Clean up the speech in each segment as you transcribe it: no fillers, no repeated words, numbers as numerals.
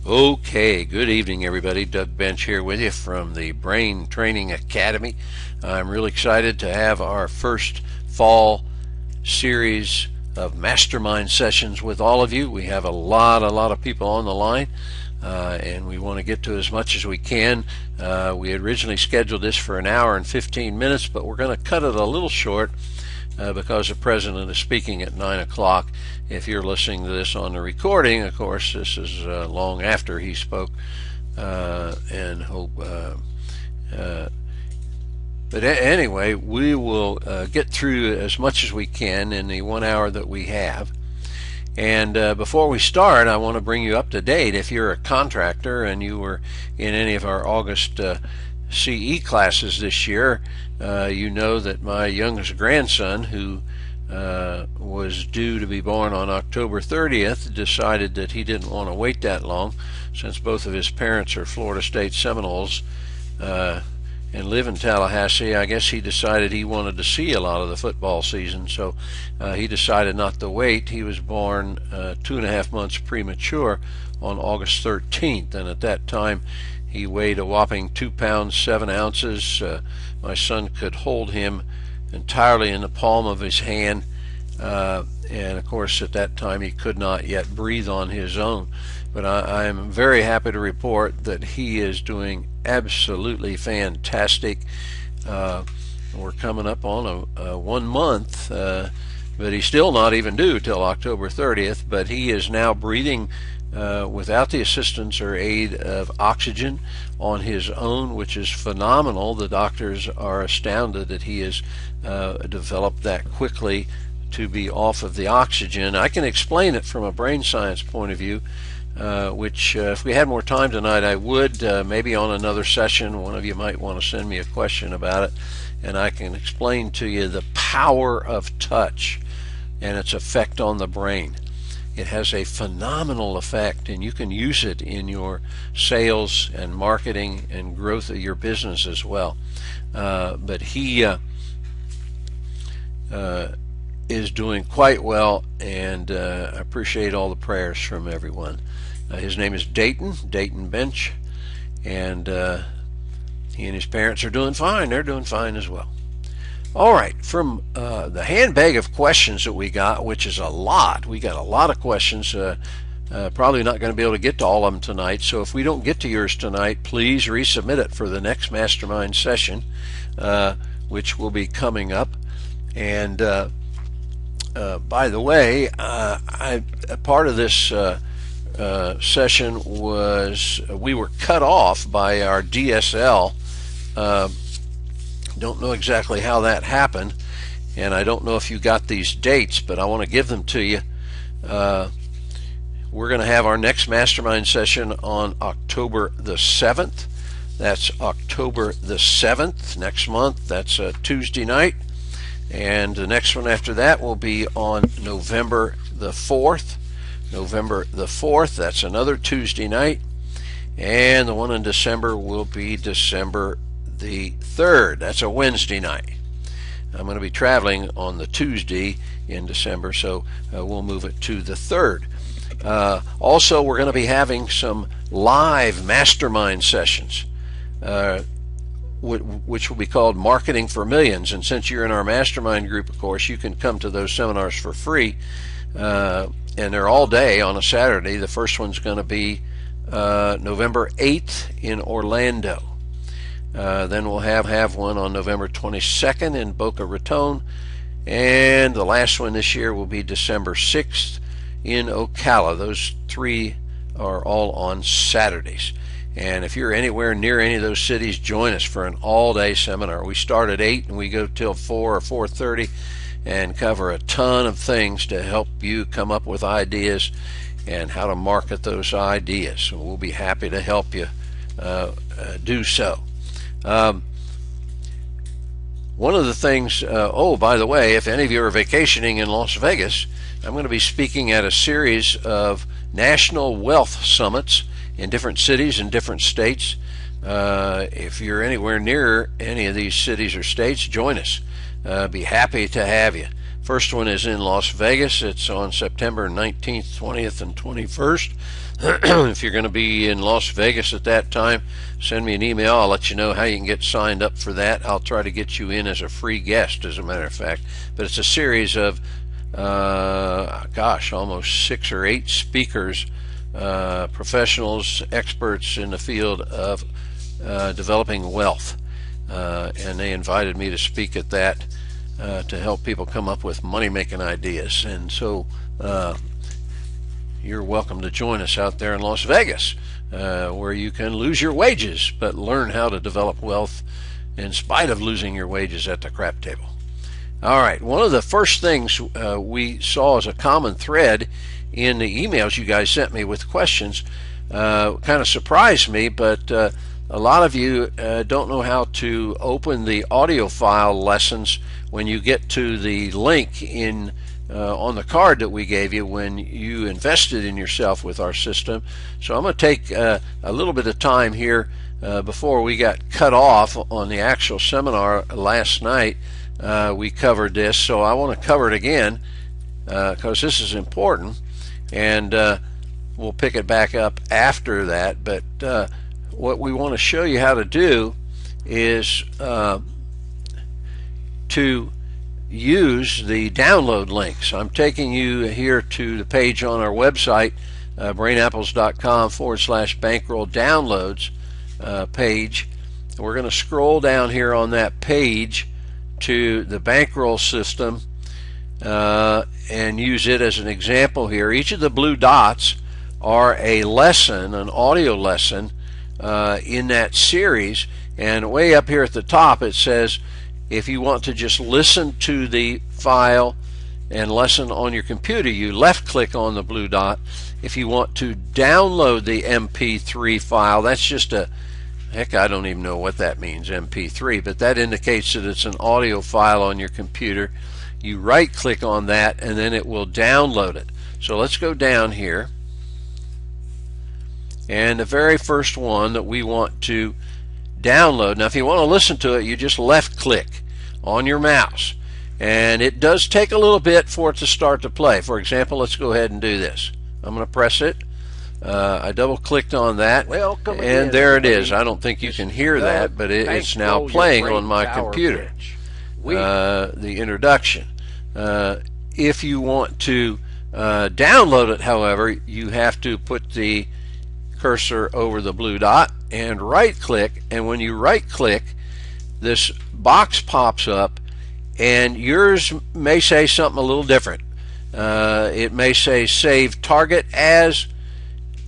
Okay, good evening, everybody. Doug Bench here with you from the Brain Training Academy. I'm really excited to have our first fall series of mastermind sessions with all of you. We have a lot of people on the line, and we want to get to as much as we can. We originally scheduled this for an hour and 15 minutes, but we're going to cut it a little short because the president is speaking at 9 o'clock. If you're listening to this on the recording, of course, this is long after he spoke, and hope. But anyway, we will get through as much as we can in the 1 hour that we have. And before we start, I want to bring you up to date. If you're a contractor and you were in any of our August CE classes this year, you know that my youngest grandson, who was due to be born on October 30th, decided that he didn't want to wait that long, since both of his parents are Florida State Seminoles and live in Tallahassee. I guess he decided he wanted to see a lot of the football season, so he decided not to wait. He was born 2.5 months premature on August 13th, and at that time he weighed a whopping 2 pounds 7 ounces. My son could hold him entirely in the palm of his hand, and of course at that time he could not yet breathe on his own. But I am very happy to report that he is doing absolutely fantastic. We're coming up on a 1 month, but he's still not even due till October 30th, but he is now breathing without the assistance or aid of oxygen on his own, which is phenomenal. The doctors are astounded that he has developed that quickly to be off of the oxygen. I can explain it from a brain science point of view, which if we had more time tonight I would. Maybe on another session one of you might want to send me a question about it, and I can explain to you the power of touch and its effect on the brain. It has a phenomenal effect, and you can use it in your sales and marketing and growth of your business as well. But he is doing quite well, and I appreciate all the prayers from everyone. His name is Dayton Bench, and he and his parents are doing fine. They're doing fine as well. All right, from the handbag of questions that we got, which is a lot. We got a lot of questions. Probably not going to be able to get to all of them tonight, so if we don't get to yours tonight, please resubmit it for the next mastermind session, which will be coming up. And by the way, part of this session was we were cut off by our DSL. Don't know exactly how that happened, and I don't know if you got these dates, but I want to give them to you. We're going to have our next mastermind session on October the 7th. That's October the 7th next month. That's a Tuesday night. And the next one after that will be on November the 4th. November the 4th, that's another Tuesday night. And the one in December will be December the 3rd. That's a Wednesday night. I'm going to be traveling on the Tuesday in December, so we'll move it to the 3rd. Also, we're going to be having some live mastermind sessions, which will be called Marketing for Millions. And since you're in our mastermind group, of course, you can come to those seminars for free, and they're all day on a Saturday. The first one's going to be November 8th in Orlando. Then we'll have one on November 22nd in Boca Raton, and the last one this year will be December 6th in Ocala. Those three are all on Saturdays. And if you're anywhere near any of those cities, join us for an all-day seminar. We start at 8 and we go till 4 or 4:30 and cover a ton of things to help you come up with ideas and how to market those ideas. So we'll be happy to help you do so. One of the things, oh, by the way, if any of you are vacationing in Las Vegas, I'm going to be speaking at a series of national wealth summits in different cities and different states. If you're anywhere near any of these cities or states, join us. Be happy to have you. First one is in Las Vegas. It's on September 19th, 20th, and 21st. If you're going to be in Las Vegas at that time, send me an email. I'll let you know how you can get signed up for that. I'll try to get you in as a free guest, as a matter of fact. But it's a series of, almost 6 or 8 speakers, professionals, experts in the field of developing wealth. And they invited me to speak at that to help people come up with money-making ideas. And so you're welcome to join us out there in Las Vegas, where you can lose your wages but learn how to develop wealth in spite of losing your wages at the crap table. All right, one of the first things we saw as a common thread in the emails you guys sent me with questions kind of surprised me, but a lot of you don't know how to open the audio file lessons when you get to the link in on the card that we gave you when you invested in yourself with our system. So I'm going to take a little bit of time here before we got cut off on the actual seminar last night. We covered this, so I want to cover it again because this is important, and we'll pick it back up after that. But what we want to show you how to do is to use the download links. I'm taking you here to the page on our website, brainapples.com/bankroll downloads page. We're going to scroll down here on that page to the Bankroll system and use it as an example here. Each of the blue dots are a lesson, an audio lesson in that series, and way up here at the top it says if you want to just listen to the file and lesson on your computer, you left click on the blue dot. If you want to download the MP3 file, that's just a, heck, I don't even know what that means, MP3, but that indicates that it's an audio file on your computer. You right click on that and then it will download it. So let's go down here, and the very first one that we want to download. Now if you want to listen to it, you just left click on your mouse, and it does take a little bit for it to start to play. For example, let's go ahead and do this. I'm going to press it. I double clicked on that, and there it is. I don't think you can hear that, but it's now playing on my computer, the introduction. If you want to download it, however, you have to put the cursor over the blue dot and right click, and when you right click, this box pops up, and yours may say something a little different. It may say save target as,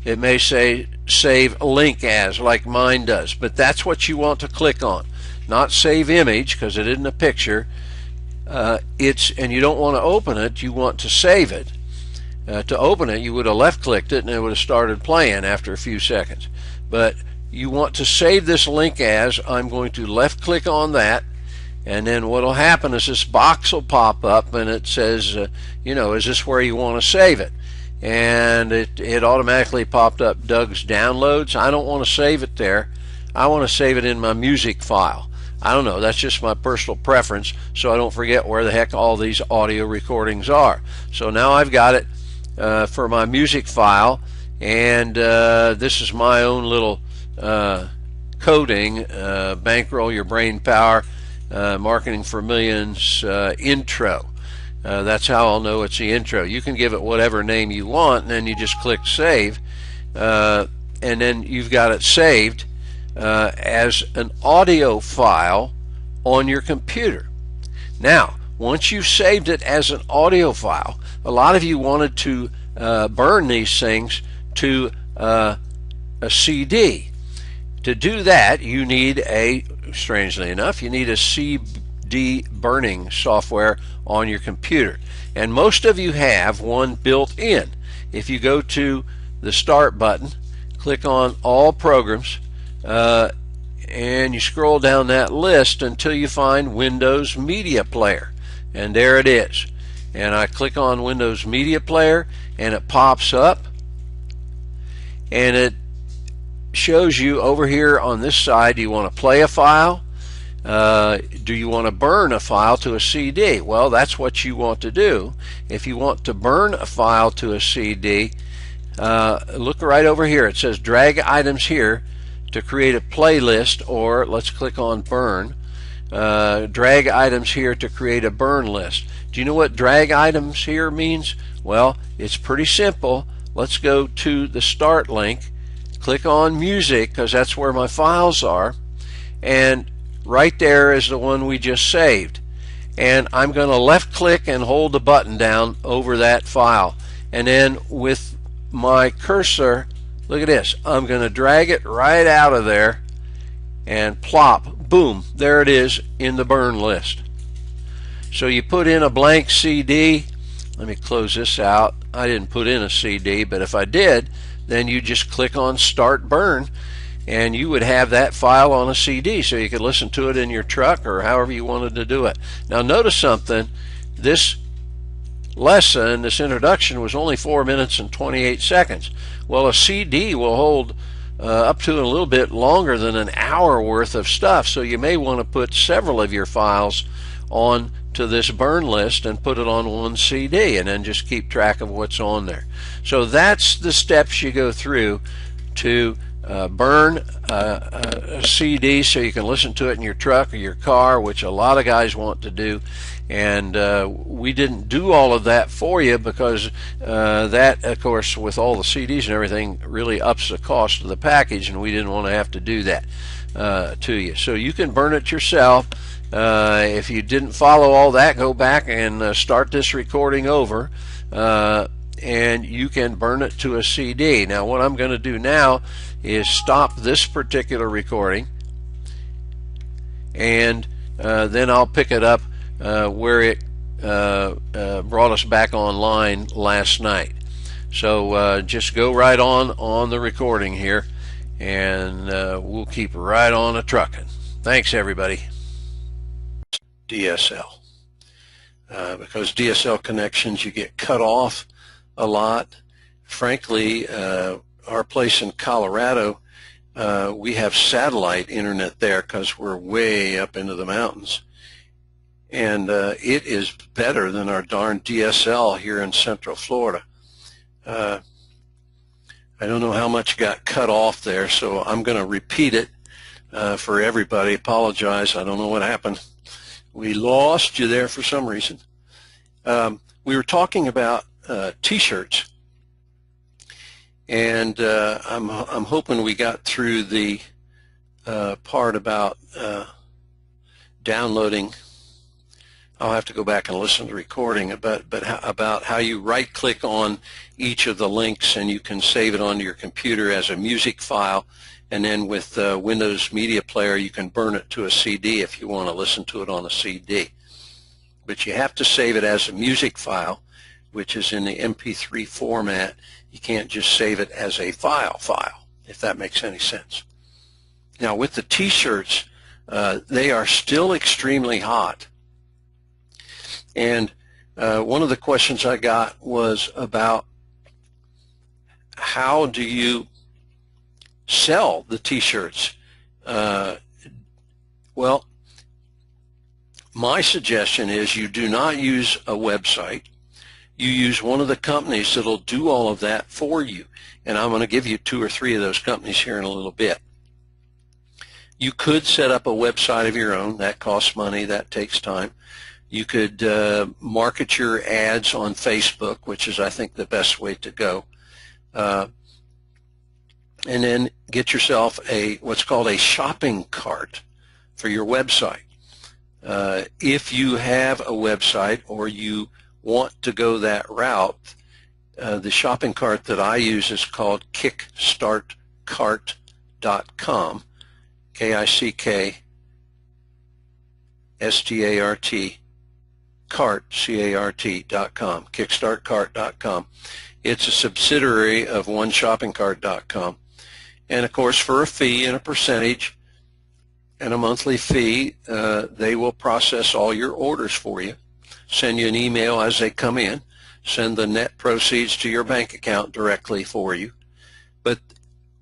it may say save link as, like mine does, but that's what you want to click on, not save image, because it isn't a picture. And you don't want to open it, you want to save it. To open it, you would have left clicked it and it would have started playing after a few seconds. But you want to save this link as. I'm going to left click on that, and then what will happen is this box will pop up and it says, is this where you want to save it? And it automatically popped up Doug's downloads. I don't want to save it there. I want to save it in my music file. I don't know, that's just my personal preference, so I don't forget where the heck all these audio recordings are. So now I've got it for my music file, and this is my own little coding, Bankroll Your Brain Power, Marketing for Millions intro. That's how I'll know it's the intro. You can give it whatever name you want, and then you just click save, and then you've got it saved as an audio file on your computer. Now, once you've saved it as an audio file, a lot of you wanted to burn these things to a CD. To do that, you need strangely enough, you need a CD burning software on your computer. And most of you have one built in. If you go to the Start button, click on All Programs, and you scroll down that list until you find Windows Media Player. And there it is. And I click on Windows Media Player, and it pops up, and it shows you over here on this side, do you want to play a file? Do you want to burn a file to a CD? Well, that's what you want to do. If you want to burn a file to a CD, look right over here. It says drag items here to create a playlist, or let's click on burn. Drag items here to create a burn list. Do you know what drag items here means? Well, it's pretty simple. Let's go to the start link, click on music, because that's where my files are, and right there is the one we just saved. And I'm going to left click and hold the button down over that file, and then with my cursor, look at this, I'm going to drag it right out of there and plop, boom, there it is in the burn list. So you put in a blank CD. Let me close this out. I didn't put in a CD, but if I did, then you just click on start burn and you would have that file on a CD, so you could listen to it in your truck or however you wanted to do it. Now notice something, this lesson, this introduction, was only 4 minutes and 28 seconds. Well, a CD will hold up to a little bit longer than an hour worth of stuff, so you may want to put several of your files on to this burn list and put it on one CD, and then just keep track of what's on there. So that's the steps you go through to burn a CD so you can listen to it in your truck or your car, which a lot of guys want to do. And we didn't do all of that for you because that, of course, with all the CDs and everything, really ups the cost of the package, and we didn't want to have to do that to you. So you can burn it yourself. If you didn't follow all that, go back and start this recording over, and you can burn it to a CD. Now what I'm going to do now is stop this particular recording, and then I'll pick it up where it brought us back online last night. So just go right on the recording here, and we'll keep right on a trucking. Thanks everybody. DSL. Because DSL connections, you get cut off a lot. Frankly, our place in Colorado, we have satellite internet there because we're way up into the mountains. And it is better than our darn DSL here in Central Florida. I don't know how much got cut off there, so I'm going to repeat it for everybody. Apologize, I don't know what happened. We lost you there for some reason. We were talking about t-shirts, and I'm hoping we got through the part about downloading. I'll have to go back and listen to the recording about how you right-click on each of the links and you can save it onto your computer as a music file, and then with Windows Media Player you can burn it to a CD if you want to listen to it on a CD. But you have to save it as a music file, which is in the MP3 format. You can't just save it as a file, if that makes any sense. Now with the t-shirts, they are still extremely hot. And one of the questions I got was about how do you sell the t-shirts? Well, my suggestion is you do not use a website. You use one of the companies that'll do all of that for you. And I'm going to give you 2 or 3 of those companies here in a little bit. You could set up a website of your own. That costs money. That takes time. You could market your ads on Facebook, which is, I think, the best way to go. And then get yourself what's called a shopping cart for your website. If you have a website or you want to go that route, the shopping cart that I use is called kickstartcart.com, K-I-C-K-S-T-A-R-T, cart, C-A-R-T.com, kickstartcart.com. It's a subsidiary of oneshoppingcart.com. And of course, for a fee and a percentage and a monthly fee, they will process all your orders for you, send you an email as they come in, send the net proceeds to your bank account directly for you. But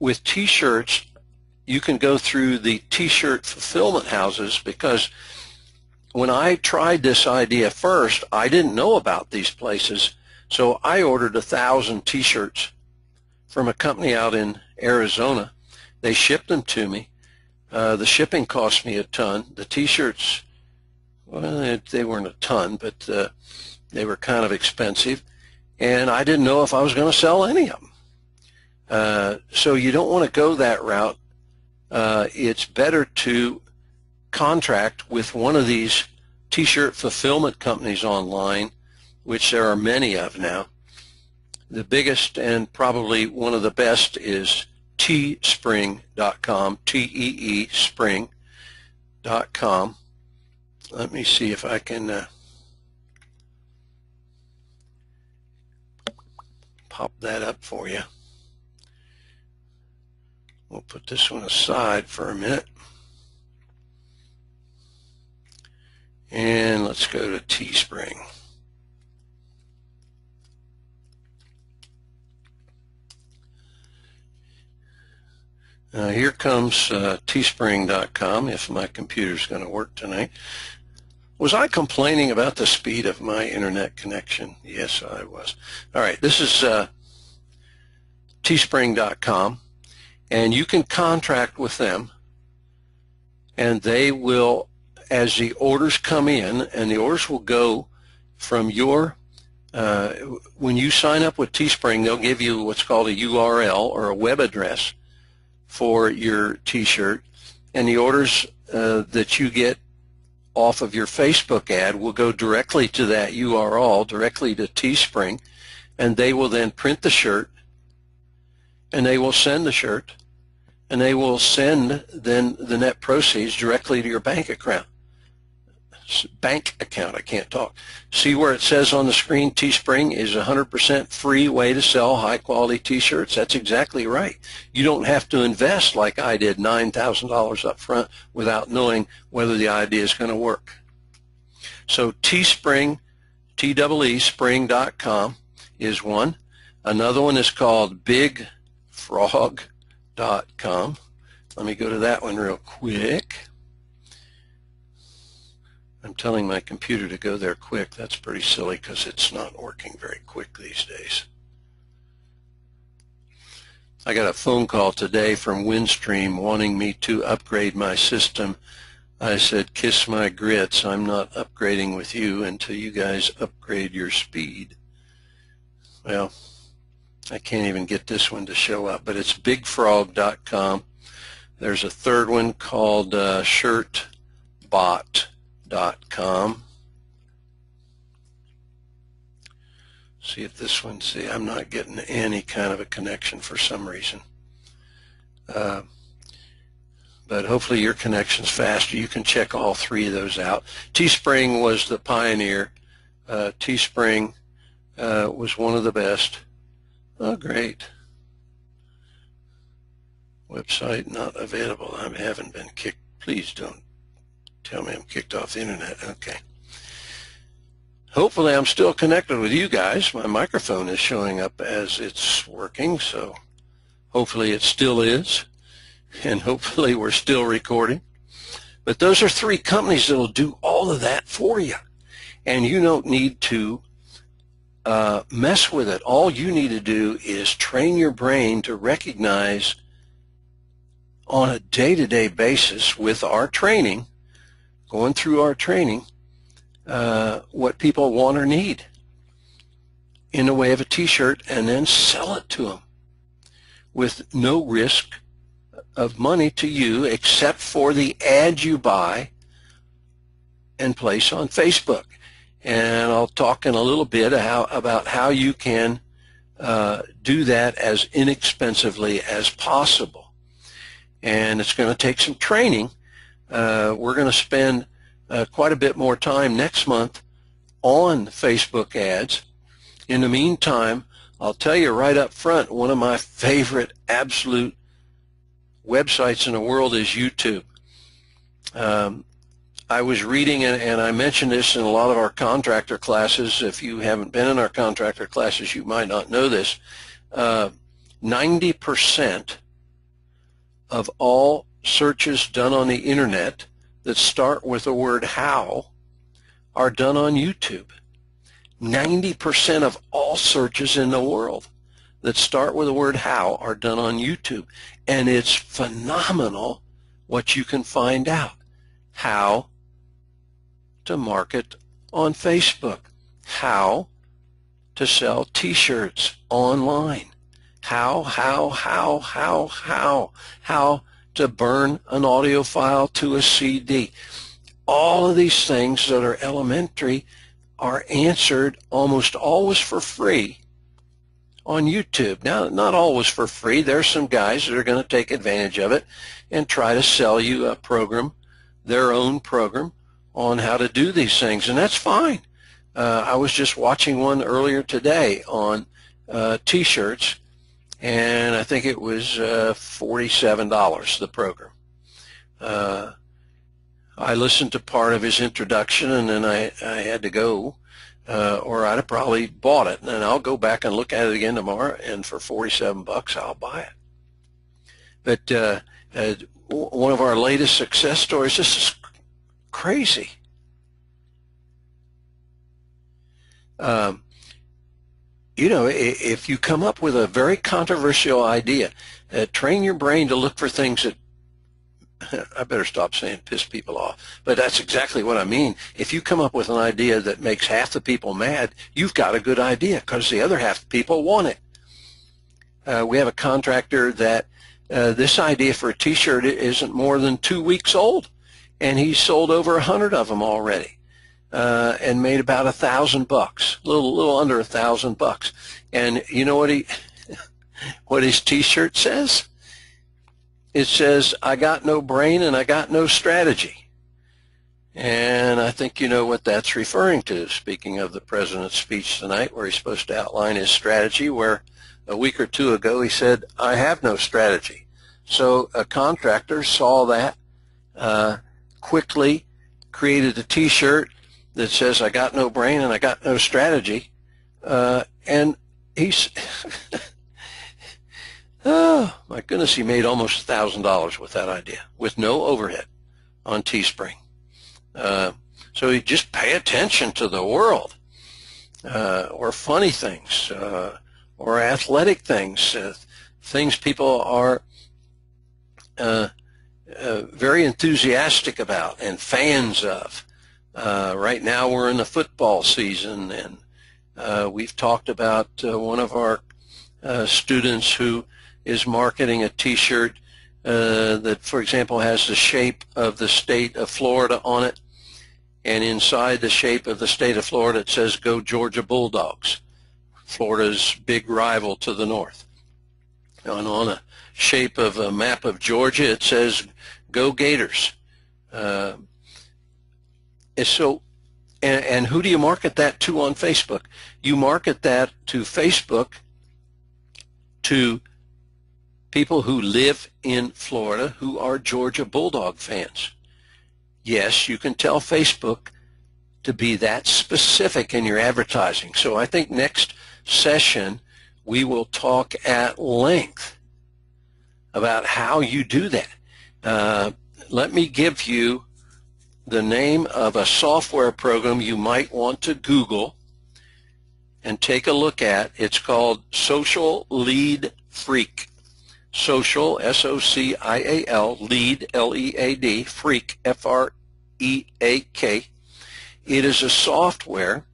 with t-shirts, you can go through the t-shirt fulfillment houses, because when I tried this idea first, I didn't know about these places, so I ordered 1,000 t-shirts from a company out in Arizona. They shipped them to me. The shipping cost me a ton. The t-shirts, well, they weren't a ton, but they were kind of expensive, and I didn't know if I was going to sell any of them. So you don't want to go that route. It's better to contract with one of these t-shirt fulfillment companies online, which there are many of now. The biggest and probably one of the best is teespring.com, T-E-E spring.com. Let me see if I can pop that up for you. We'll put this one aside for a minute. And let's go to Teespring. Here comes teespring.com, if my computer's going to work tonight. Was I complaining about the speed of my internet connection? Yes, I was. All right, this is teespring.com, and you can contract with them, and they will, as the orders come in, and the orders will go from your, when you sign up with Teespring, they'll give you what's called a URL or a web address for your t-shirt, and the orders that you get off of your Facebook ad will go directly to that URL, directly to Teespring, and they will then print the shirt, and they will send the shirt, and they will send then the net proceeds directly to your bank account. I can't talk. See where it says on the screen, Teespring is a 100% free way to sell high-quality t-shirts? That's exactly right. You don't have to invest like I did, $9,000 up front without knowing whether the idea is going to work. So Teespring, T-E-E, spring.com is one. Another one is called bigfrog.com. Let me go to that one real quick. I'm telling my computer to go there quick. That's pretty silly because it's not working very quick these days. I got a phone call today from Windstream wanting me to upgrade my system. I said, kiss my grits. I'm not upgrading with you until you guys upgrade your speed. Well, I can't even get this one to show up, but it's bigfrog.com. There's a third one called shirtbot.com. See if this one, see, I'm not getting any kind of a connection for some reason. But hopefully your connection's faster. You can check all three of those out. Teespring was the pioneer. Teespring was one of the best. Oh, great. Website not available. I haven't been kicked. Please don't tell me I'm kicked off the internet. Okay. Hopefully I'm still connected with you guys. My microphone is showing up as it's working, so hopefully it still is, and hopefully we're still recording. But those are three companies that will do all of that for you, and you don't need to mess with it. All you need to do is train your brain to recognize on a day-to-day basis with our training, going through our training, what people want or need in the way of a t-shirt, and then sell it to them with no risk of money to you except for the ad you buy and place on Facebook. And I'll talk in a little bit about how you can do that as inexpensively as possible. And it's going to take some training. We're going to spend quite a bit more time next month on Facebook ads. In the meantime, I'll tell you right up front, one of my favorite absolute websites in the world is YouTube. I was reading, and I mentioned this in a lot of our contractor classes. If you haven't been in our contractor classes, you might not know this. 90% of all searches done on the internet that start with the word how are done on YouTube. 90% of all searches in the world that start with the word how are done on YouTube. And it's phenomenal what you can find out. How to market on Facebook. How to sell t-shirts online. How to burn an audio file to a CD. All of these things that are elementary are answered almost always for free on YouTube. Now, not always for free. There's some guys that are going to take advantage of it and try to sell you a program, their own program, on how to do these things, and that's fine. I was just watching one earlier today on t-shirts, and I think it was $47, the program. I listened to part of his introduction, and then I had to go, or I'd have probably bought it, and I'll go back and look at it again tomorrow, and for $47 I'll buy it. But one of our latest success stories, this is crazy. You know, if you come up with a very controversial idea, train your brain to look for things that, I better stop saying piss people off, but that's exactly what I mean. If you come up with an idea that makes half the people mad, you've got a good idea because the other half of the people want it. We have a contractor that this idea for a t-shirt isn't more than 2 weeks old, and he's sold over 100 of them already. And made about $1,000, a little under $1,000. And you know what what his t-shirt says? It says, "I got no brain and I got no strategy." And I think you know what that's referring to. Speaking of the president's speech tonight, where he's supposed to outline his strategy, where a week or two ago he said, "I have no strategy." So a contractor saw that, quickly created a t-shirt that says, "I got no brain and I got no strategy," and he's, oh my goodness, he made almost $1,000 with that idea, with no overhead on Teespring. So you just pay attention to the world, or funny things, or athletic things, things people are very enthusiastic about and fans of. Right now we're in the football season, and we've talked about one of our students who is marketing a t-shirt that, for example, has the shape of the state of Florida on it, and inside the shape of the state of Florida it says, "Go Georgia Bulldogs," Florida's big rival to the north. And on a shape of a map of Georgia it says, "Go Gators." So, and who do you market that to on Facebook? You market that to Facebook to people who live in Florida who are Georgia Bulldog fans. Yes, you can tell Facebook to be that specific in your advertising. So I think next session we will talk at length about how you do that. Let me give you the name of a software program you might want to Google and take a look at. It's called Social Lead Freak. Social, S-O-C-I-A-L, Lead, L-E-A-D, Freak, F-R-E-A-K. It is a software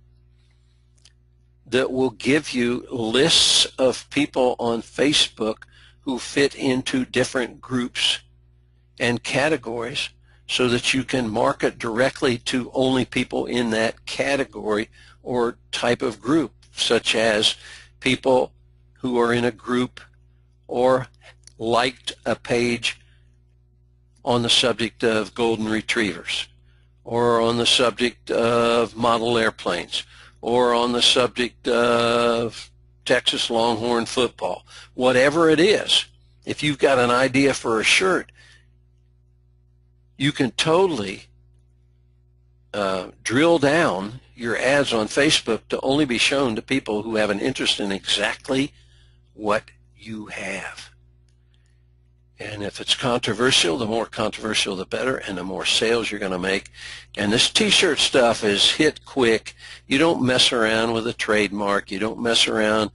that will give you lists of people on Facebook who fit into different groups and categories, so that you can market directly to only people in that category or type of group, such as people who are in a group or liked a page on the subject of golden retrievers, or on the subject of model airplanes, or on the subject of Texas Longhorn football. Whatever it is, if you've got an idea for a shirt, you can totally drill down your ads on Facebook to only be shown to people who have an interest in exactly what you have. And if it's controversial, the more controversial the better, and the more sales you're going to make. And this t-shirt stuff is hit quick. You don't mess around with a trademark. You don't mess around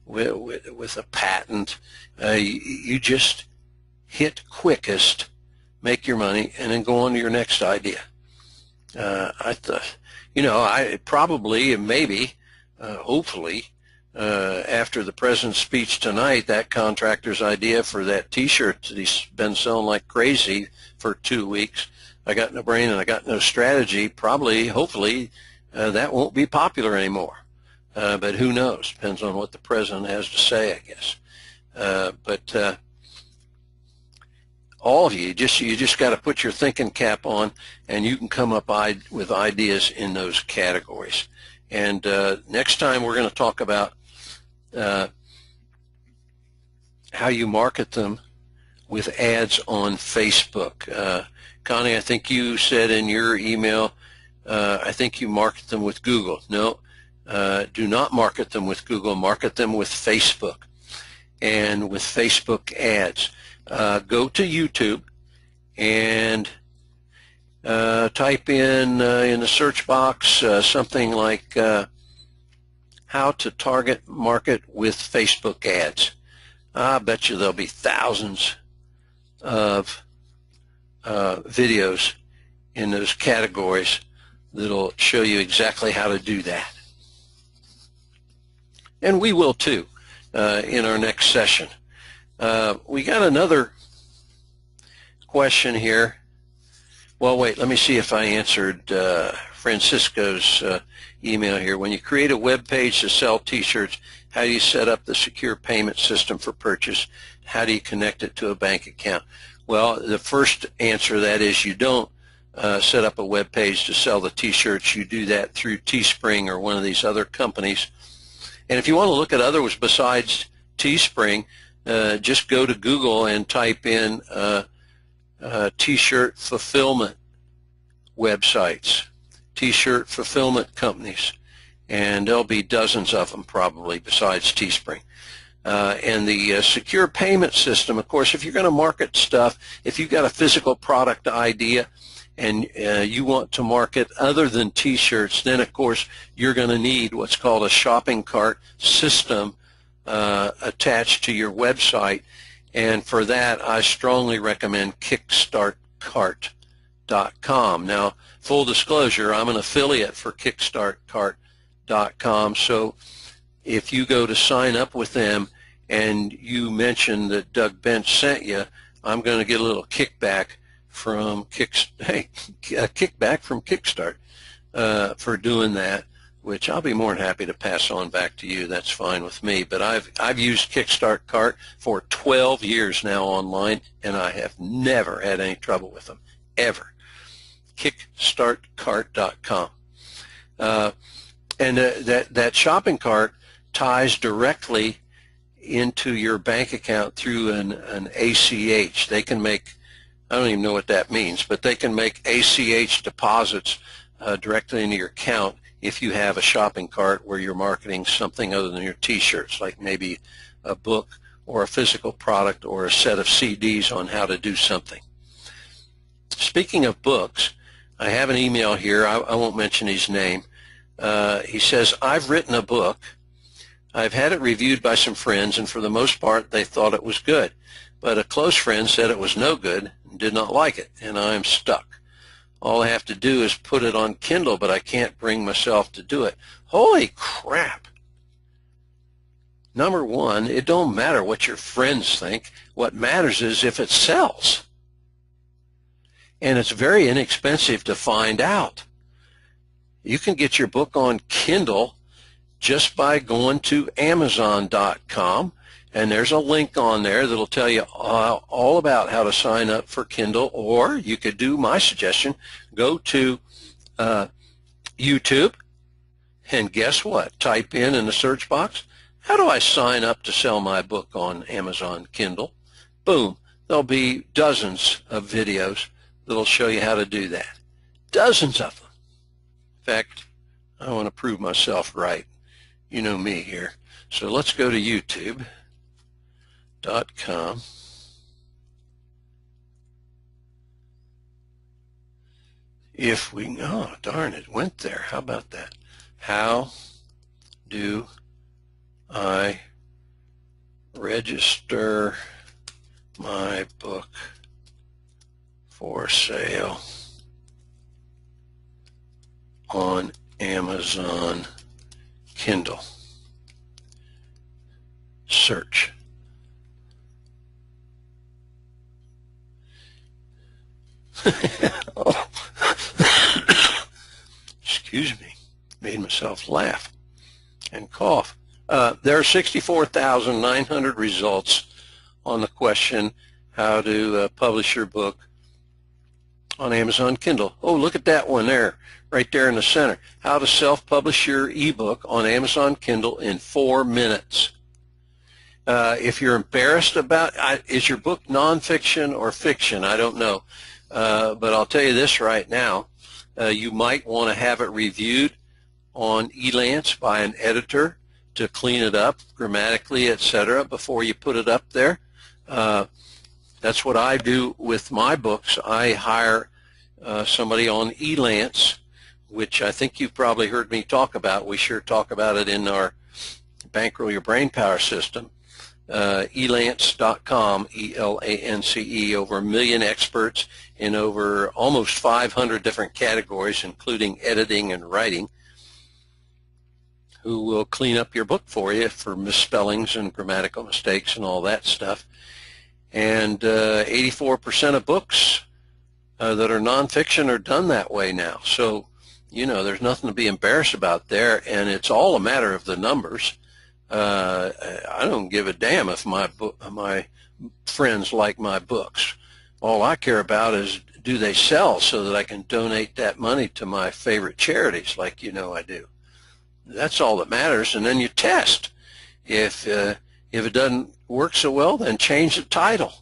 with a patent. You just hit quickest, make your money, and then go on to your next idea. I probably and maybe, hopefully, after the president's speech tonight, that contractor's idea for that T-shirt that he's been selling like crazy for 2 weeks, I got no brain and I got no strategy, probably, hopefully, that won't be popular anymore. But who knows? Depends on what the president has to say, I guess. But all of you just got to put your thinking cap on, and you can come up with ideas in those categories. And next time we're going to talk about how you market them with ads on Facebook. Connie, I think you said in your email, I think you market them with Google. No, do not market them with Google. Market them with Facebook and with Facebook ads. Go to YouTube and type in the search box something like how to target market with Facebook ads. I bet you there'll be thousands of videos in those categories that'll show you exactly how to do that. And we will too in our next session. We got another question here. Well, wait, let me see if I answered Francisco's email here. When you create a web page to sell T-shirts, how do you set up the secure payment system for purchase? How do you connect it to a bank account? Well, the first answer to that is you don't set up a web page to sell the T-shirts. You do that through Teespring or one of these other companies. And if you want to look at others besides Teespring, just go to Google and type in T-shirt fulfillment websites, T-shirt fulfillment companies, and there'll be dozens of them probably besides Teespring. And the secure payment system, of course, if you're going to market stuff, if you've got a physical product idea and you want to market other than T-shirts, then of course you're going to need what's called a shopping cart system attached to your website. And for that, I strongly recommend kickstartcart.com. Now, full disclosure, I'm an affiliate for kickstartcart.com, so if you go to sign up with them and you mention that Doug Bench sent you, I'm going to get a little kickback from Kickstart for doing that, which I'll be more than happy to pass on back to you. That's fine with me. But I've used Kickstart Cart for 12 years now online, and I have never had any trouble with them, ever. Kickstartcart.com. And that shopping cart ties directly into your bank account through an ACH. They can make, I don't even know what that means, but they can make ACH deposits directly into your account if you have a shopping cart where you're marketing something other than your T-shirts, like maybe a book or a physical product or a set of CDs on how to do something. Speaking of books, I have an email here. I won't mention his name. He says, I've written a book. I've had it reviewed by some friends, and for the most part, they thought it was good. But a close friend said it was no good and did not like it, and I am stuck. All I have to do is put it on Kindle, but I can't bring myself to do it. Holy crap. Number one, it don't matter what your friends think. What matters is if it sells. And it's very inexpensive to find out. You can get your book on Kindle just by going to Amazon.com, and there's a link on there that'll tell you all about how to sign up for Kindle, or you could do my suggestion, go to YouTube, and guess what? Type in the search box, how do I sign up to sell my book on Amazon Kindle? Boom, there'll be dozens of videos that'll show you how to do that. Dozens of them. In fact, I want to prove myself right. You know me here. So let's go to YouTube.com. If we, oh darn, it went there. How about that? How do I register my book for sale on Amazon Kindle. Search. Oh. Excuse me, made myself laugh and cough. There are 64,900 results on the question how to publish your book on Amazon Kindle. Oh, look at that one there, right there in the center. How to self-publish your ebook on Amazon Kindle in 4 minutes. If you're embarrassed about, is your book nonfiction or fiction? I don't know. But I'll tell you this right now. You might want to have it reviewed on Elance by an editor to clean it up grammatically, etc., before you put it up there. That's what I do with my books. I hire somebody on Elance, which I think you've probably heard me talk about. We sure talk about it in our Bankroll Your Brainpower system. Elance.com, E-L-A-N-C-E, over 1 million experts in over almost 500 different categories, including editing and writing, who will clean up your book for you for misspellings and grammatical mistakes and all that stuff. And 84% of books that are nonfiction are done that way now. So, you know, there's nothing to be embarrassed about there, and it's all a matter of the numbers. I don't give a damn if my friends like my books. All I care about is, do they sell, so that I can donate that money to my favorite charities, like you know I do. That's all that matters. And then you test. If it doesn't work so well, then change the title.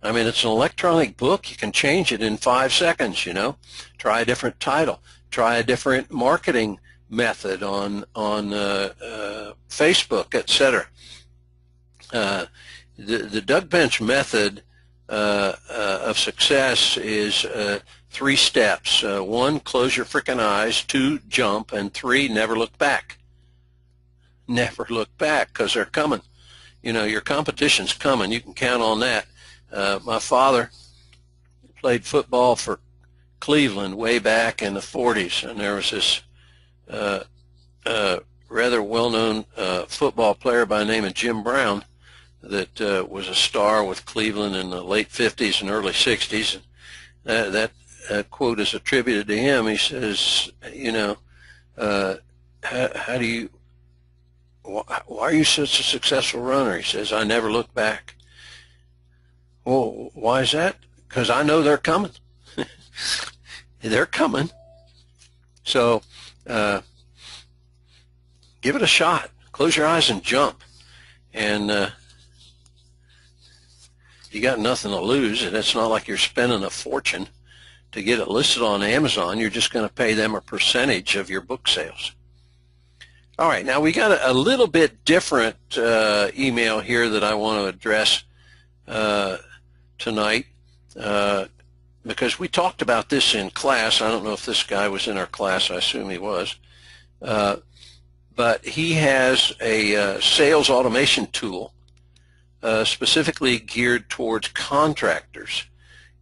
I mean, it's an electronic book. You can change it in 5 seconds, you know. Try a different title. Try a different marketing method on Facebook, etc. The Doug Bench method of success is 3 steps. 1, close your frickin' eyes. 2, jump. And 3, never look back. Never look back, because they're coming. You know, your competition's coming. You can count on that. My father played football for Cleveland way back in the 40s, and there was this rather well-known football player by the name of Jim Brown that was a star with Cleveland in the late 50s and early 60s. And that quote is attributed to him. He says, you know, how do you, why are you such a successful runner? He says, I never look back. Well, why is that? Because I know they're coming. They're coming. So give it a shot. Close your eyes and jump. And you got nothing to lose, and it's not like you're spending a fortune to get it listed on Amazon. You're just going to pay them a percentage of your book sales. All right, now we got a little bit different email here that I want to address tonight because we talked about this in class. I don't know if this guy was in our class. I assume he was. But he has a sales automation tool specifically geared towards contractors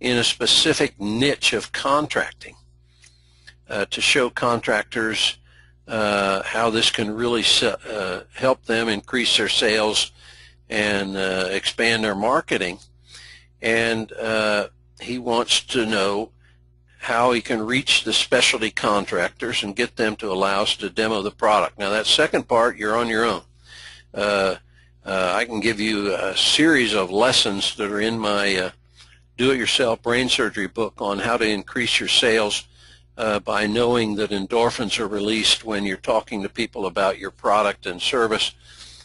in a specific niche of contracting to show contractors how this can really help them increase their sales and expand their marketing. And he wants to know how he can reach the specialty contractors and get them to allow us to demo the product. Now, that second part, you're on your own. I can give you a series of lessons that are in my do-it-yourself brain surgery book on how to increase your sales by knowing that endorphins are released when you're talking to people about your product and service.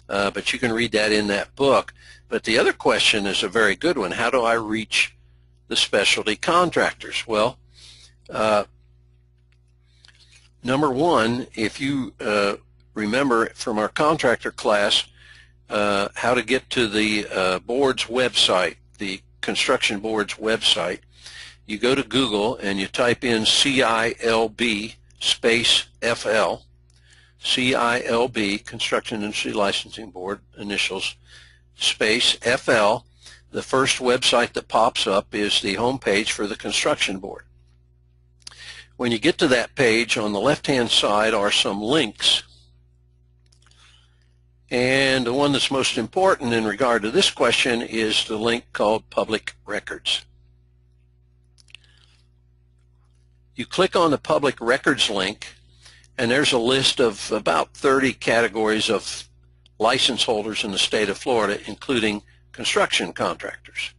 But you can read that in that book. But the other question is a very good one. How do I reach the specialty contractors? Well, number one, if you remember from our contractor class, how to get to the board's website, the construction board's website, you go to Google and you type in CILB space FL, CILB, Construction Industry Licensing Board, initials, space FL. The first website that pops up is the home page for the construction board. When you get to that page, on the left-hand side are some links. And the one that's most important in regard to this question is the link called Public Records. You click on the Public Records link, and there's a list of about 30 categories of license holders in the state of Florida, including construction contractors.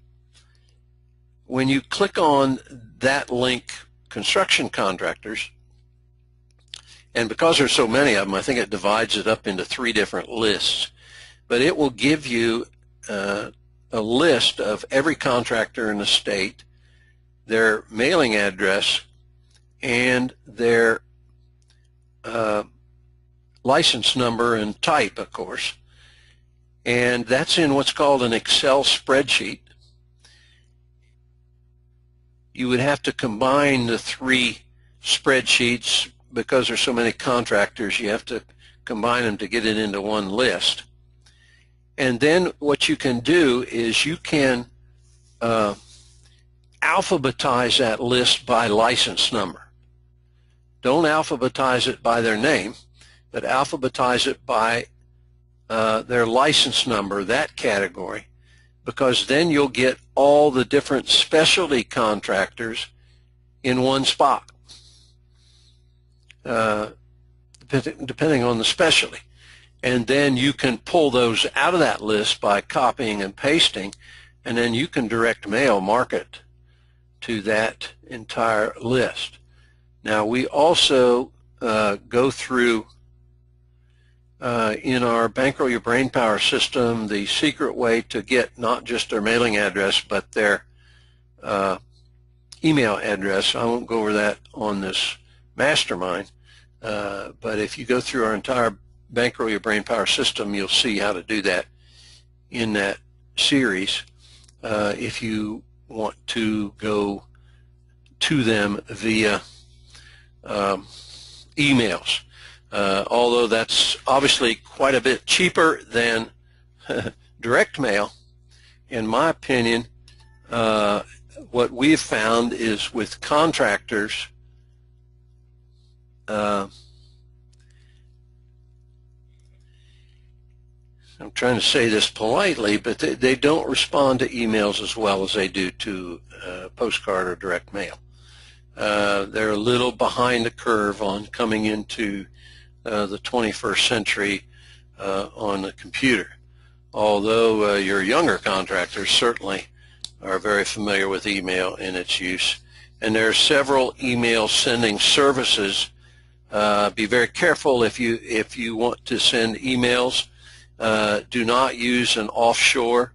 When you click on that link, construction contractors, and because there's so many of them, I think it divides it up into 3 different lists, but it will give you a list of every contractor in the state, their mailing address, and their license number and type, of course. And that's in what's called an Excel spreadsheet. You would have to combine the 3 spreadsheets because there's so many contractors. You have to combine them to get it into one list. And then what you can do is you can alphabetize that list by license number. Don't alphabetize it by their name, but alphabetize it by their license number, that category, because then you'll get all the different specialty contractors in one spot, depending on the specialty. And then you can pull those out of that list by copying and pasting, and then you can direct mail market to that entire list. Now, we also go through in our Bankroll Your Brainpower system the secret way to get not just their mailing address but their email address. I won't go over that on this mastermind, but if you go through our entire Bankroll Your Brainpower system, you'll see how to do that in that series if you want to go to them via emails. Although that's obviously quite a bit cheaper than direct mail, in my opinion. What we've found is with contractors, I'm trying to say this politely, but they don't respond to emails as well as they do to postcard or direct mail. They're a little behind the curve on coming into the 21st century on the computer, although your younger contractors certainly are very familiar with email and its use. And there are several email sending services. Be very careful if you want to send emails. Do not use an offshore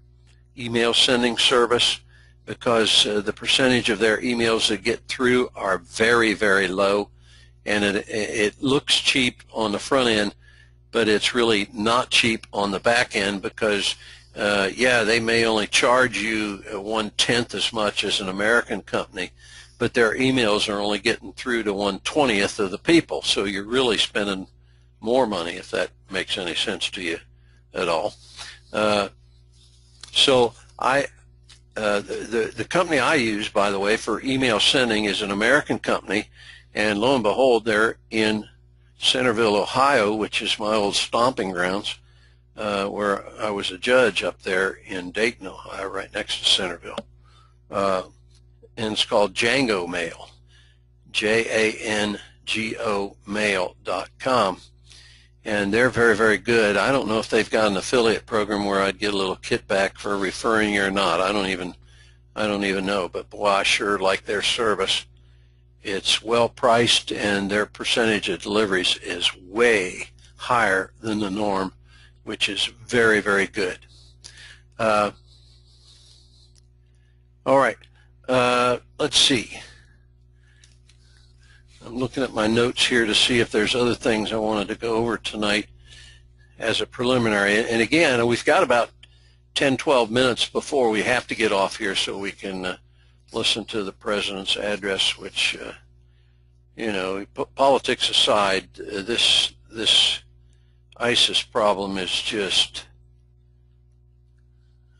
email sending service, because the percentage of their emails that get through are very, very low, and it looks cheap on the front end, but it's really not cheap on the back end, because yeah, they may only charge you 1/10 as much as an American company, but their emails are only getting through to 1/20th of the people, so you're really spending more money, if that makes any sense to you at all. So the company I use, by the way, for email sending is an American company, and lo and behold, they're in Centerville, Ohio, which is my old stomping grounds, where I was a judge up there in Dayton, Ohio, right next to Centerville. And it's called Django Mail, Jango mail.com. And they're very, very good. I don't know if they've got an affiliate program where I'd get a little kickback for referring you or not. I don't even know. But boy, I sure like their service. It's well priced, and their percentage of deliveries is way higher than the norm, which is very, very good. All right. Let's see. I'm looking at my notes here to see if there's other things I wanted to go over tonight as a preliminary. And again, we've got about 10-12 minutes before we have to get off here so we can listen to the President's address, which, you know, politics aside, this ISIS problem is just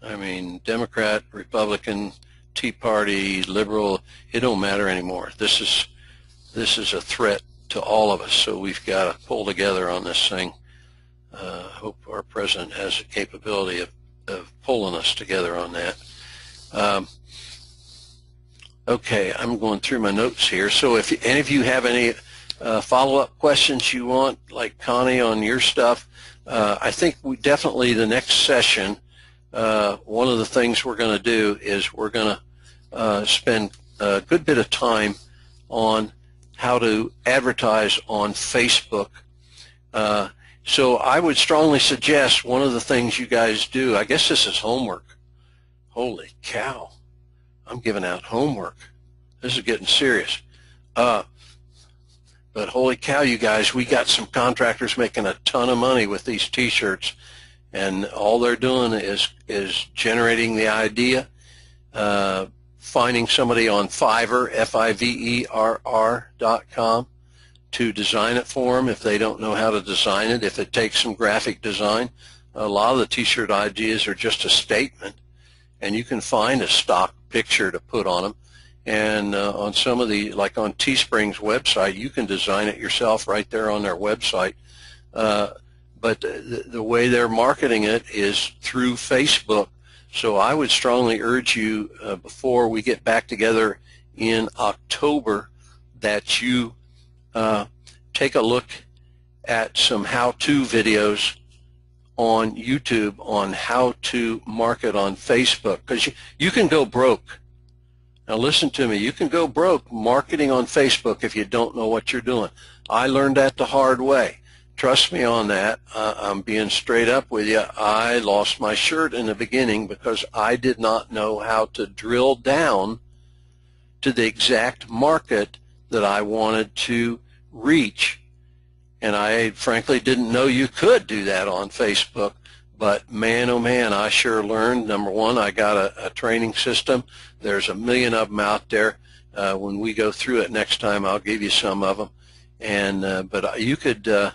I mean, Democrat, Republican, Tea Party, liberal, it don't matter anymore. This is a threat to all of us, so we've got to pull together on this thing. Hope our president has the capability of pulling us together on that. Okay, I'm going through my notes here. So if any of you have any follow-up questions you want, like Connie on your stuff, I think we definitely the next session, one of the things we're going to do is we're going to spend a good bit of time on how to advertise on Facebook. So I would strongly suggest one of the things you guys do, I guess this is homework. Holy cow, I'm giving out homework. This is getting serious. But holy cow, you guys, we got some contractors making a ton of money with these t-shirts, and all they're doing is generating the idea, finding somebody on Fiverr, Fiverr.com, to design it for them if they don't know how to design it, if it takes some graphic design. A lot of the t-shirt ideas are just a statement, and you can find a stock picture to put on them. And on some of the, like on Teespring's website, you can design it yourself right there on their website. But the way they're marketing it is through Facebook. So I would strongly urge you, before we get back together in October, that you take a look at some how-to videos on YouTube on how to market on Facebook, because you can go broke. Now listen to me, you can go broke marketing on Facebook if you don't know what you're doing. I learned that the hard way. Trust me on that. I'm being straight up with you. I lost my shirt in the beginning because I did not know how to drill down to the exact market that I wanted to reach. And I frankly didn't know you could do that on Facebook. But man, oh man, I sure learned. Number one, I got a training system. There's a million of them out there. When we go through it next time, I'll give you some of them. And but you could, in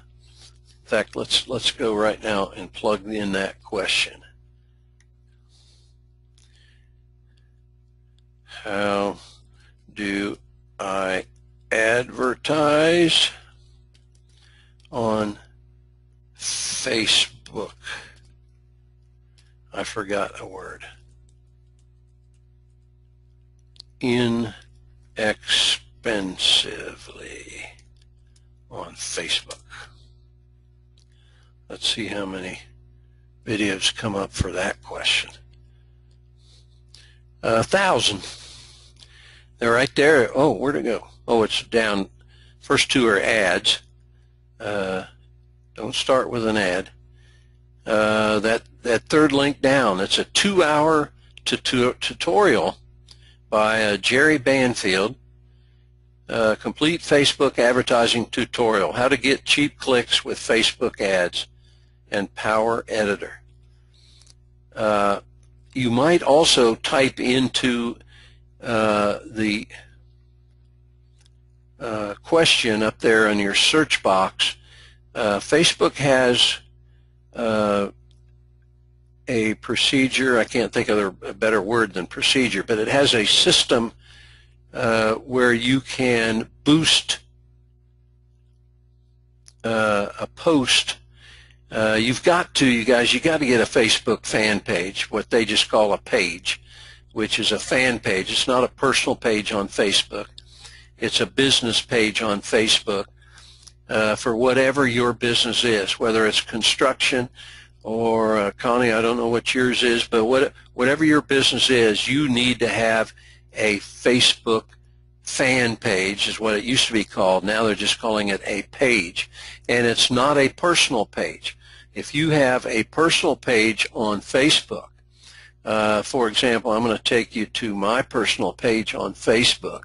fact, let's go right now and plug in that question. How do I advertise on Facebook? I forgot a word. Inexpensively on Facebook. Let's see how many videos come up for that question. 1,000. They're right there. Oh, where'd it go? Oh, it's down. First two are ads. Don't start with an ad. That third link down, it's a 2-hour tutorial by Jerry Banfield, complete Facebook advertising tutorial, how to get cheap clicks with Facebook ads and Power Editor. You might also type into the question up there in your search box. Facebook has a procedure, I can't think of a better word than procedure, but it has a system where you can boost a post. You guys, you got to get a Facebook fan page, what they just call a page, which is a fan page. It's not a personal page on Facebook. It's a business page on Facebook for whatever your business is, whether it's construction or, Connie, I don't know what yours is, but whatever your business is, you need to have a Facebook fan page is what it used to be called. Now they're just calling it a page, and it's not a personal page. If you have a personal page on Facebook, for example, I'm going to take you to my personal page on Facebook.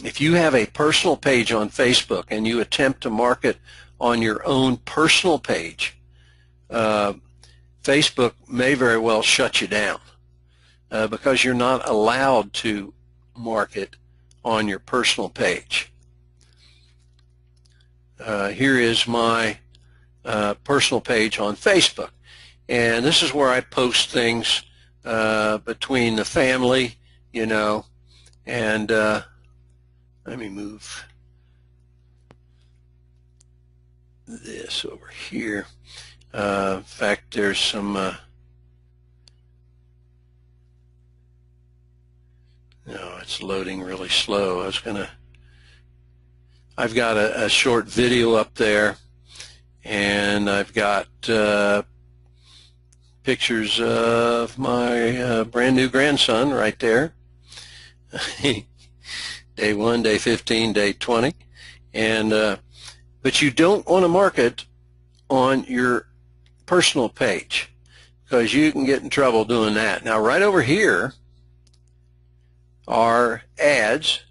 If you have a personal page on Facebook and you attempt to market on your own personal page, Facebook may very well shut you down because you're not allowed to market on your personal page. Here is my personal page on Facebook. And this is where I post things between the family, you know, and let me move this over here. In fact, there's some no, it's loading really slow. I've got a short video up there, and I've got pictures of my brand new grandson right there. Day 1, day 15, day 20. And but you don't want to market on your personal page, because you can get in trouble doing that. Now, right over here are ads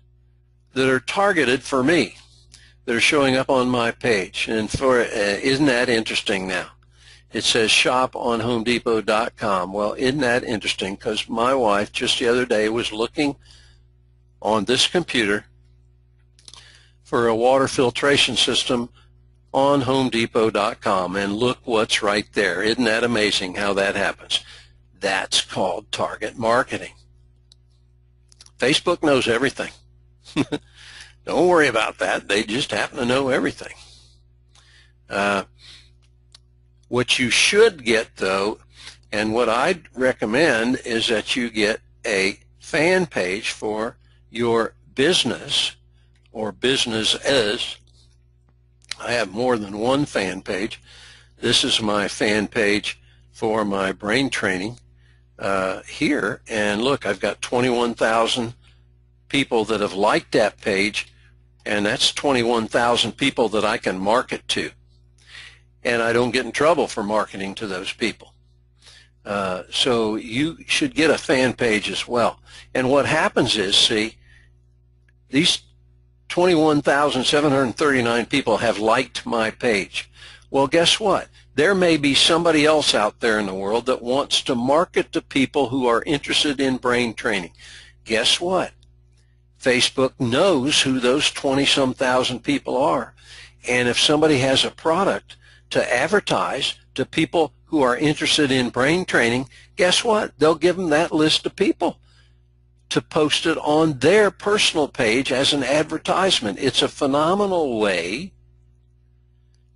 that are targeted for me, that are showing up on my page. And for isn't that interesting now? It says shop on homedepot.com. Well, isn't that interesting? Because my wife just the other day was looking on this computer for a water filtration system on homedepot.com, and look what's right there. Isn't that amazing how that happens? That's called target marketing. Facebook knows everything. Don't worry about that. They just happen to know everything. What you should get, though, and what I'd recommend, is that you get a fan page for your business or businesses. I have more than one fan page. This is my fan page for my brain training here, and look, I've got 21,000 people that have liked that page, and that's 21,000 people that I can market to, and I don't get in trouble for marketing to those people. So you should get a fan page as well. And what happens is, see, these 21,739 people have liked my page. Well, guess what? There may be somebody else out there in the world that wants to market to people who are interested in brain training. Guess what? Facebook knows who those 20-some thousand people are. And if somebody has a product to advertise to people who are interested in brain training, guess what? They'll give them that list of people to post it on their personal page as an advertisement. It's a phenomenal way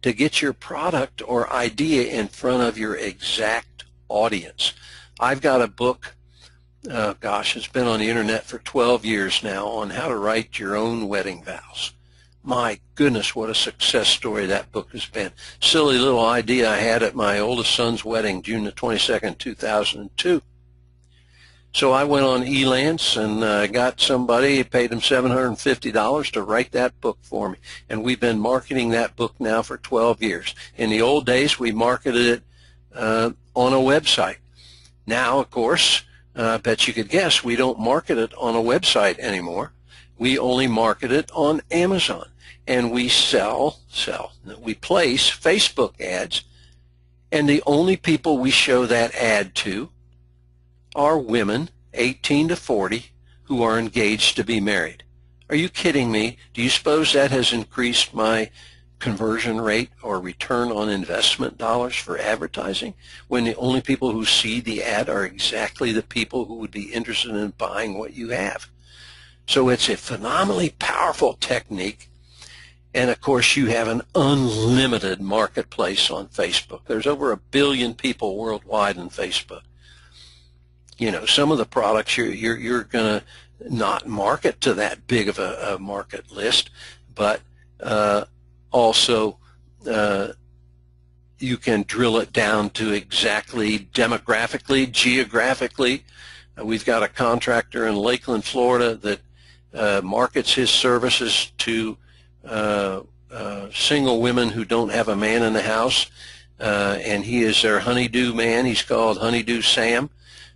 to get your product or idea in front of your exact audience. I've got a book, gosh, it's been on the internet for 12 years now, on how to write your own wedding vows. My goodness, what a success story that book has been. Silly little idea I had at my oldest son's wedding, June the 22nd, 2002. So I went on Elance and got somebody, paid him $750 to write that book for me. And we've been marketing that book now for 12 years. In the old days, we marketed it on a website. Now, of course, I bet you could guess, we don't market it on a website anymore. We only market it on Amazon. And we we place Facebook ads, and the only people we show that ad to are women 18 to 40 who are engaged to be married. Are you kidding me? Do you suppose that has increased my conversion rate or return on investment dollars for advertising, when the only people who see the ad are exactly the people who would be interested in buying what you have? So it's a phenomenally powerful technique. And of course, you have an unlimited marketplace on Facebook. There's over 1 billion people worldwide on Facebook. You know, some of the products you're going to not market to that big of a market list, but also you can drill it down to exactly demographically, geographically. We've got a contractor in Lakeland, Florida that markets his services to single women who don't have a man in the house, and he is their honeydew man. He's called Honeydew Sam.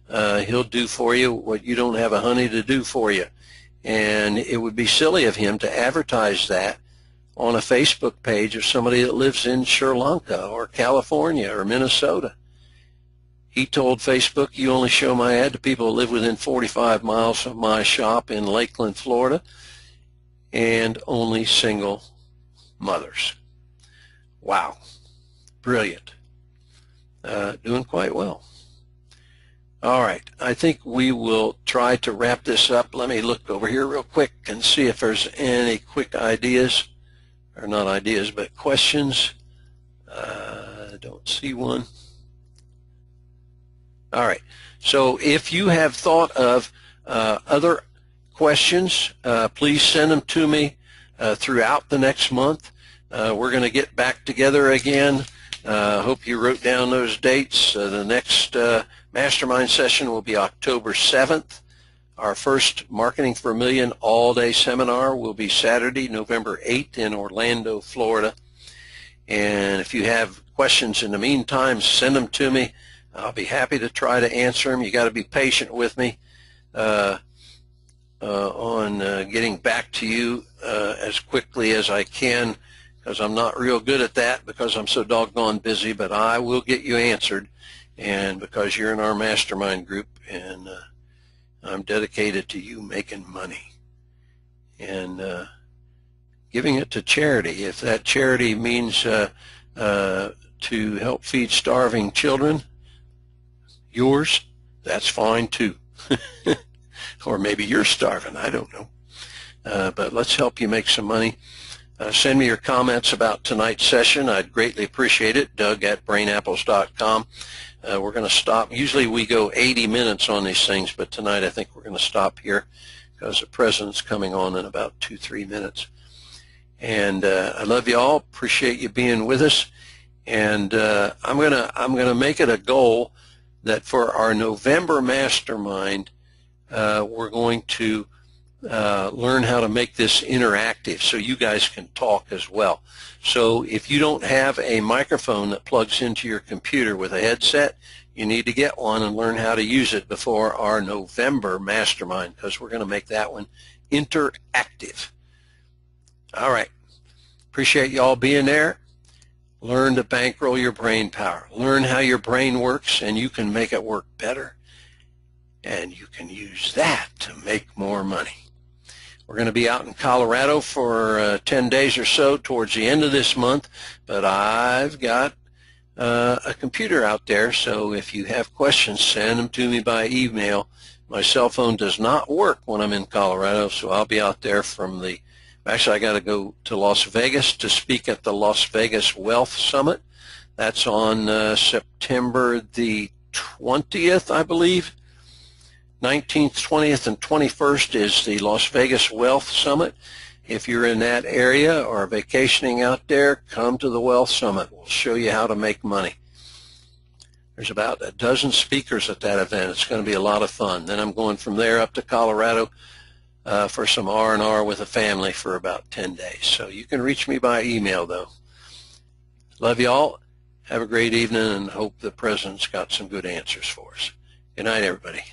He'll do for you what you don't have a honey to do for you. And it would be silly of him to advertise that on a Facebook page of somebody that lives in Sri Lanka or California or Minnesota. He told Facebook, you only show my ad to people who live within 45 miles of my shop in Lakeland, Florida, and only single mothers. Wow. Brilliant. doing quite well. All right, I think we will try to wrap this up. Let me look over here real quick and see if there's any quick ideas, or not ideas, but questions. I don't see one. All right, so if you have thought of other questions, please send them to me throughout the next month. We're going to get back together again. Hope you wrote down those dates. The next mastermind session will be October 7th. Our first Marketing for $1 Million all-day seminar will be Saturday, November 8th in Orlando, Florida. And if you have questions in the meantime, send them to me. I'll be happy to try to answer them. You got to be patient with me on getting back to you as quickly as I can, because I'm not real good at that because I'm so doggone busy, but I will get you answered, and because you're in our mastermind group, and I'm dedicated to you making money and giving it to charity. If that charity means to help feed starving children, yours, that's fine too. Or maybe you're starving, I don't know. But let's help you make some money. Send me your comments about tonight's session. I'd greatly appreciate it. Doug@brainapples.com. We're going to stop. Usually we go 80 minutes on these things, but tonight I think we're going to stop here because the president's coming on in about 2-3 minutes. And I love you all. Appreciate you being with us. And I'm gonna make it a goal that for our November mastermind, we're going to learn how to make this interactive so you guys can talk as well. So if you don't have a microphone that plugs into your computer with a headset, you need to get one and learn how to use it before our November mastermind, because we're going to make that one interactive. All right. Appreciate you all being there. Learn to bankroll your brain power. Learn how your brain works, and you can make it work better. And you can use that to make more money. We're going to be out in Colorado for 10 days or so towards the end of this month, but I've got a computer out there, so if you have questions, send them to me by email. My cell phone does not work when I'm in Colorado, so I'll be out there from the, actually I got to go to Las Vegas to speak at the Las Vegas Wealth Summit. That's on September the 20th, I believe. 19th, 20th, and 21st is the Las Vegas Wealth Summit. If you're in that area or vacationing out there, come to the Wealth Summit. We'll show you how to make money. There's about a dozen speakers at that event. It's going to be a lot of fun. Then I'm going from there up to Colorado for some R&R with a family for about 10 days. So you can reach me by email, though. Love you all. Have a great evening, and hope the President's got some good answers for us. Good night, everybody.